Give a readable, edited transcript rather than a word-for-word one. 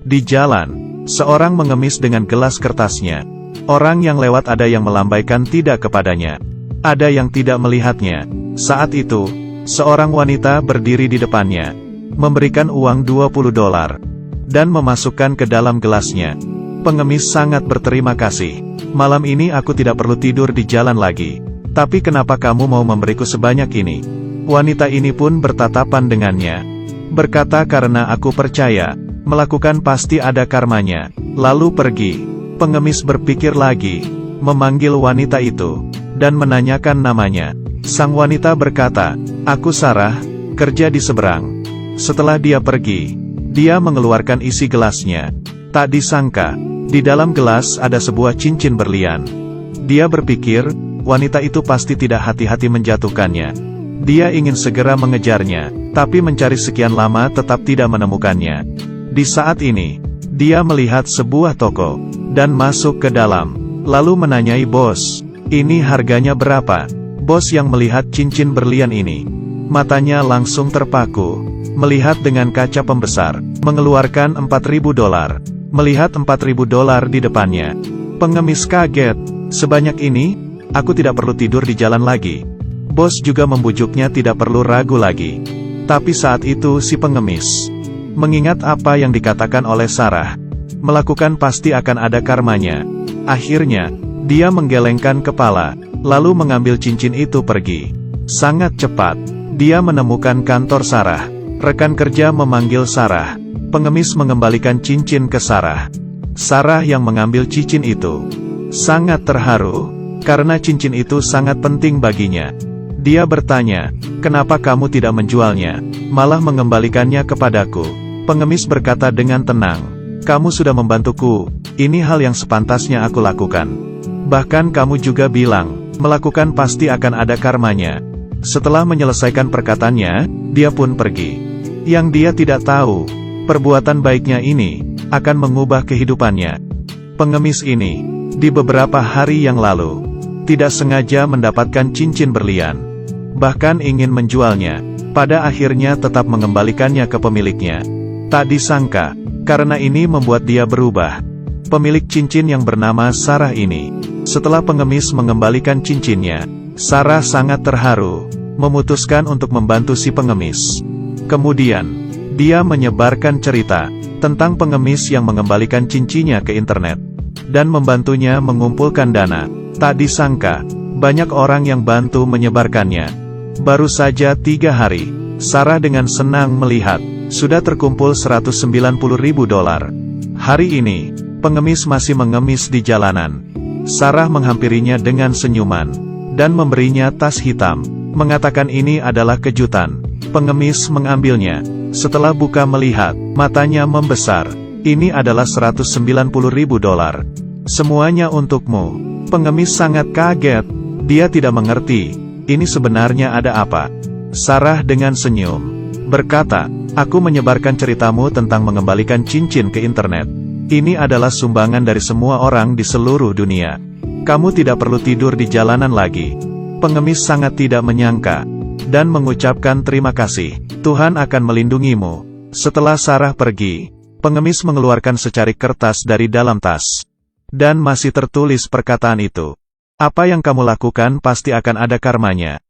Di jalan, seorang mengemis dengan gelas kertasnya. Orang yang lewat ada yang melambaikan tidak kepadanya. Ada yang tidak melihatnya. Saat itu, seorang wanita berdiri di depannya, memberikan uang $20, dan memasukkan ke dalam gelasnya. Pengemis sangat berterima kasih. Malam ini aku tidak perlu tidur di jalan lagi. Tapi kenapa kamu mau memberiku sebanyak ini? Wanita ini pun bertatapan dengannya. Berkata karena aku percaya, melakukan pasti ada karmanya. Lalu pergi. Pengemis berpikir lagi, memanggil wanita itu, dan menanyakan namanya. Sang wanita berkata, aku Sarah, kerja di seberang. Setelah dia pergi, dia mengeluarkan isi gelasnya. Tak disangka, di dalam gelas ada sebuah cincin berlian. Dia berpikir, wanita itu pasti tidak hati-hati menjatuhkannya. Dia ingin segera mengejarnya, tapi mencari sekian lama tetap tidak menemukannya. Di saat ini, dia melihat sebuah toko, dan masuk ke dalam, lalu menanyai bos, ini harganya berapa? Bos yang melihat cincin berlian ini, matanya langsung terpaku, melihat dengan kaca pembesar, mengeluarkan $4.000. Melihat $4.000 di depannya, pengemis kaget. Sebanyak ini, aku tidak perlu tidur di jalan lagi. Bos juga membujuknya tidak perlu ragu lagi. Tapi saat itu si pengemis mengingat apa yang dikatakan oleh Sarah. Melakukan pasti akan ada karmanya. Akhirnya, dia menggelengkan kepala, lalu mengambil cincin itu pergi. Sangat cepat, dia menemukan kantor Sarah. Rekan kerja memanggil Sarah. Pengemis mengembalikan cincin ke Sarah. Sarah yang mengambil cincin itu sangat terharu, karena cincin itu sangat penting baginya. Dia bertanya, kenapa kamu tidak menjualnya, malah mengembalikannya kepadaku? Pengemis berkata dengan tenang, kamu sudah membantuku, ini hal yang sepantasnya aku lakukan. Bahkan kamu juga bilang, melakukan pasti akan ada karmanya. Setelah menyelesaikan perkataannya, dia pun pergi. Yang dia tidak tahu, perbuatan baiknya ini akan mengubah kehidupannya. Pengemis ini, di beberapa hari yang lalu, tidak sengaja mendapatkan cincin berlian. Bahkan ingin menjualnya, pada akhirnya tetap mengembalikannya ke pemiliknya. Tak disangka, karena ini membuat dia berubah. Pemilik cincin yang bernama Sarah ini, setelah pengemis mengembalikan cincinnya, Sarah sangat terharu, memutuskan untuk membantu si pengemis. Kemudian, dia menyebarkan cerita tentang pengemis yang mengembalikan cincinnya ke internet, dan membantunya mengumpulkan dana. Tak disangka, banyak orang yang bantu menyebarkannya. Baru saja 3 hari, Sarah dengan senang melihat, sudah terkumpul $190.000. Hari ini, pengemis masih mengemis di jalanan. Sarah menghampirinya dengan senyuman, dan memberinya tas hitam, mengatakan ini adalah kejutan. Pengemis mengambilnya. Setelah buka melihat, matanya membesar. Ini adalah $190.000. Semuanya untukmu. Pengemis sangat kaget. Dia tidak mengerti, ini sebenarnya ada apa. Sarah dengan senyum berkata, aku menyebarkan ceritamu tentang mengembalikan cincin ke internet. Ini adalah sumbangan dari semua orang di seluruh dunia. Kamu tidak perlu tidur di jalanan lagi. Pengemis sangat tidak menyangka, dan mengucapkan terima kasih. Tuhan akan melindungimu. Setelah Sarah pergi, pengemis mengeluarkan secarik kertas dari dalam tas. Dan masih tertulis perkataan itu. Apa yang kamu lakukan pasti akan ada karmanya.